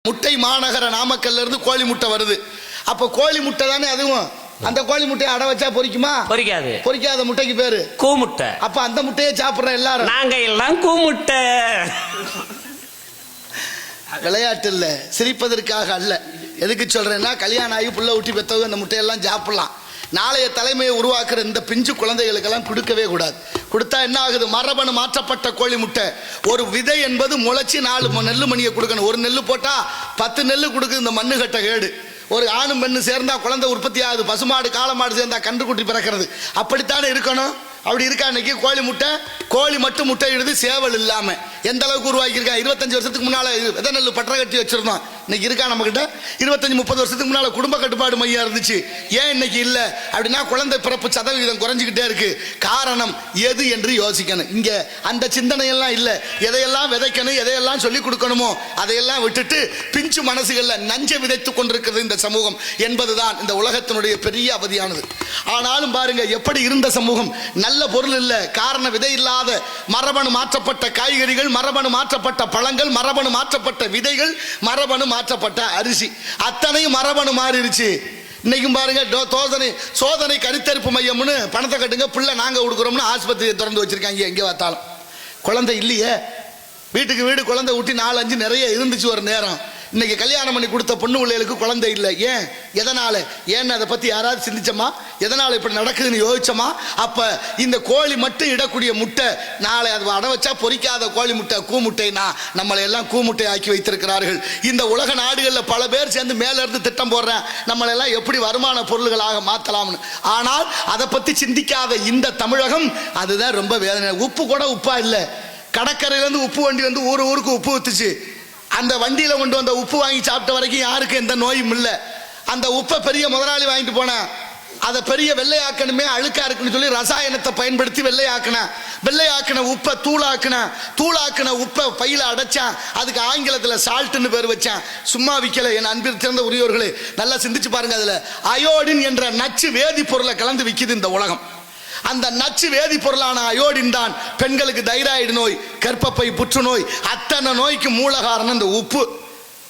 முட்டை மாநகர நாமக்கல்ல இருந்து கோழி முட்டை வருது. அப்ப கோழி முட்டை தானே அதுவும். அந்த கோழி முட்டையை அடை வச்சா பொரிக்குமா? பொரிக்காது. பொரிக்காத முட்டைக்கு பேரு கூ முட்டை. அப்ப அந்த முட்டையை சாப்பிடுற எல்லாரும் நாங்க எல்லாம் கூ முட்டை. விளையாட்டு இல்ல, சிரிப்பதற்காக அல்ல. எதுக்கு சொல்றேன்னா, கல்யாணம் ஆகி புள்ள ஊட்டி பெற்றவங்க அந்த முட்டையெல்லாம் சாப்பிடலாம். நாளைய தலைமையை உருவாக்குற இந்த பிஞ்சு குழந்தைகளுக்கெல்லாம் கொடுக்கவே கூடாது. கொடுத்தா என்ன ஆகுது? மரபணு மாற்றப்பட்ட கோழி முட்டை. ஒரு விதை என்பது முளைச்சி 4 நெல்லு மணியை கொடுக்கணும். ஒரு நெல்லு போட்டா 10 நெல்லு கொடுக்குது இந்த மண்ணு கட்ட கேடு. ஒரு ஆணும் பெண்ணு சேர்ந்தா குழந்தை உற்பத்தி ஆகுது. பசுமாடு காளமாடு சேர்ந்தா கன்றுக்குட்டி பிறக்கிறது. அப்படித்தானே இருக்கணும். அப்படி இருக்கா? இன்னைக்கு கோழி முட்டை, கோழி மட்டும் முட்டை இடுது, சேவல் இல்லாம. எந்த அளவுக்கு உருவாக்கியிருக்கா? 25 வருஷத்துக்கு முன்னால விதை நெல் பற்ற கட்டி வச்சிருந்தோம். இன்னைக்கு இருக்கா நம்ம கிட்ட? 25-30 வருஷத்துக்கு முன்னால குடும்ப கட்டுப்பாடு மையம் இருந்துச்சு. ஏன் இன்னைக்கு இல்ல அப்படின்னா, குழந்தை பிறப்பு சதவீதம் குறைஞ்சிக்கிட்டே இருக்கு. காரணம் எது என்று யோசிக்கணும். இங்க அந்த சிந்தனை எல்லாம் இல்ல. எதையெல்லாம் விதைக்கணும், எதையெல்லாம் சொல்லி கொடுக்கணுமோ அதையெல்லாம் விட்டுட்டு பிஞ்சு மனசுகள்ல நஞ்சை விதைத்துக் கொண்டிருக்கிறது இந்த சமூகம் என்பதுதான் இந்த உலகத்தினுடைய பெரிய அவதியானது. ஆனாலும் பாருங்க, எப்படி இருந்த சமூகம். நல்ல பொருள் இல்ல, காரண விதை இல்லாத மரபணு மாற்றப்பட்ட காய்கறிகள், மரபணு மாற்றப்பட்ட பழங்கள், மரபணு மாற்றப்பட்ட விதைகள், மரபணு மாற்றப்பட்ட அரிசி, அத்தனையும் மரபணு மாறிடுச்சு. இன்னைக்கும் பாருங்க, சோதனை கருத்தரிப்பு மையம்னு பணத்தை கட்டுங்க, பிள்ளை நாங்க கொடுக்குறோம்னு ஆஸ்பத்திரியை திறந்து வச்சிருக்காங்க. எங்கே பார்த்தாலும் குழந்தை இல்லையே. வீட்டுக்கு வீடு குழந்தை ஊட்டி 4-5 நிறைய இருந்துச்சு ஒரு நேரம். இன்னைக்கு கல்யாணம் பண்ணி கொடுத்த பொண்ணு பிள்ளைகளுக்கு குழந்தை இல்லை. ஏன்? எதனால? ஏன்னு அதை பத்தி யாராவது சிந்திச்சோமா? எதனால இப்படி நடக்குதுன்னு யோசிச்சோமா? அப்ப இந்த கோழி மட்டும் இடக்கூடிய முட்டை, நாளை அது அடை வச்சா பொரிக்காத கோழி முட்டை, கூ முட்டைனா நம்மளை எல்லாம் கூ முட்டை ஆக்கி வைத்திருக்கிறார்கள். இந்த உலக நாடுகளில் பல பேர் சேர்ந்து மேல இருந்து திட்டம் போடுறேன், நம்மளை எல்லாம் எப்படி வருமான பொருள்களாக மாத்தலாம்னு. ஆனால் அதை பத்தி சிந்திக்காத இந்த தமிழகம், அதுதான் ரொம்ப வேதனை. உப்பு கூட உப்பா இல்லை. கடற்கரையிலேருந்து உப்பு வண்டி வந்து ஊருக்கு உப்பு ஊத்துச்சு. அந்த வண்டியில கொண்டு வந்த உப்பு வாங்கி சாப்பிட்ட வரைக்கும் யாருக்கும் எந்த நோயும் இல்லை. அந்த உப்பை பெரிய முதலாளி வாங்கிட்டு போன, அதை பெரிய வெள்ளையாக்கணுமே, அழுக்கா இருக்குன்னு சொல்லி ரசாயனத்தை பயன்படுத்தி வெள்ளையாக்கின உப்பை தூளாக்கின உப்பை பையில அடைச்சான். அதுக்கு ஆங்கிலத்தில் சால்ட்னு பேர் வச்சான். சும்மா விற்கல. என் அன்பில் சிறந்த உரியவர்களே, நல்லா சிந்திச்சு பாருங்க. அதுல அயோடின் என்ற நச்சு வேதிப்பொருளை கலந்து விற்கிது இந்த உலகம். அந்த நச்சு வேதிப்பொருளான அயோடின் தான் பெண்களுக்கு தைராய்டு நோய், கர்ப்பப்பை புற்றுநோய், அத்தனை நோய்க்கு மூல காரணம் இந்த உப்பு.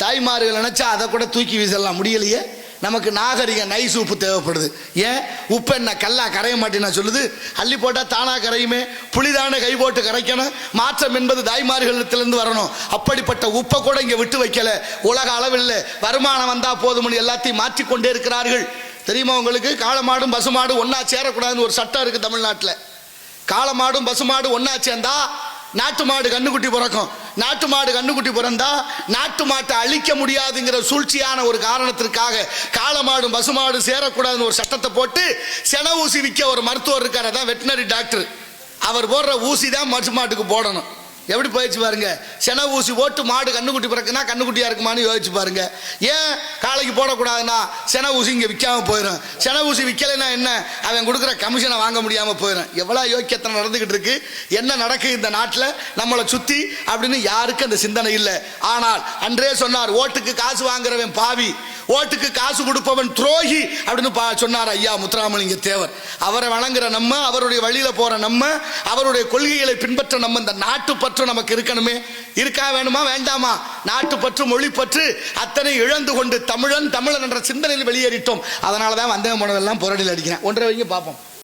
தாய்மார்கள் நினைச்சா அதை கூட தூக்கி வீசலாம், முடியலையே. நமக்கு நாகரிக நைஸ் உப்பு தேவைப்படுது. ஏன்? உப்பு என்ன கல்லா கரைய மாட்டேன்னா சொல்லுது? அள்ளி போட்டா தானா கரையுமே. புளிதான கை போட்டு கரைக்கணும். மாற்றம் என்பது தாய்மார்களிடத்திலிருந்து வரணும். அப்படிப்பட்ட உப்பை கூட இங்க விட்டு வைக்கல. உலக அளவில் வருமானம் வந்தா போதும்னு எல்லாத்தையும் மாற்றிக்கொண்டே இருக்கிறார்கள். தெரியுமா உங்களுக்கு? காளமாடும் பசுமாடு ஒன்னா சேரக்கூடாதுன்னு ஒரு சட்டம் இருக்கு தமிழ்நாட்டில். காளமாடும் பசுமாடு ஒன்னா சேர்ந்தா நாட்டு மாடு கண்ணுக்குட்டி பிறக்கும். நாட்டு மாடு கண்ணுக்குட்டி பிறந்தா நாட்டு மாட்டை அழிக்க முடியாதுங்கிற சூழ்ச்சியான ஒரு காரணத்திற்காக காளமாடும் பசுமாடு சேரக்கூடாதுன்னு ஒரு சட்டத்தை போட்டு சென ஊசி விற்க ஒரு மருத்துவர் இருக்காரு, அதான் வெட்டினரி டாக்டர். அவர் போடுற ஊசி தான் பசுமாட்டுக்கு போடணும். எப்படி போயிடுச்சு பாருங்க. சென ஊசி போட்டு மாடு கண்ணுக்குட்டி பிறக்குன்னா கண்ணுக்குட்டியா இருக்குமான்னு யோசிச்சு பாருங்க. ஏன் காளைக்கு போடக்கூடாதுன்னா சென ஊசி இங்கே விற்காம போயிடும். சென ஊசி விற்கலைன்னா என்ன? அவன் கொடுக்குற கமிஷனை வாங்க முடியாம போயிடும். எவ்வளோ யோக்கியத்தனை நடந்துகிட்டு இருக்கு. என்ன நடக்குது இந்த நாட்டில் நம்மளை சுத்தி அப்படின்னு யாருக்கும் அந்த சிந்தனை இல்லை. ஆனால் அன்றே சொன்னார், ஓட்டுக்கு காசு வாங்குறவன் பாவி, ஓட்டுக்கு காசு கொடுப்பவன் துரோகி அப்படின்னு சொன்னார் ஐயா முத்துராமலிங்க தேவர். அவரை வணங்குற நம்ம, அவருடைய வழியில போற நம்ம, அவருடைய கொள்கைகளை பின்பற்ற நம்ம, இந்த நாட்டு பற்று நமக்கு இருக்கணுமே. இருக்கா வேணுமா வேண்டாமா? நாட்டு பற்று, மொழி பற்று அத்தனை இழந்து கொண்டு தமிழன் என்ற சிந்தனையில் வெளியேறிட்டோம். அதனாலதான் வந்தேன் போனதெல்லாம் புரடியில் அடிக்கிறேன். ஒன்றரை வைங்க பார்ப்போம்.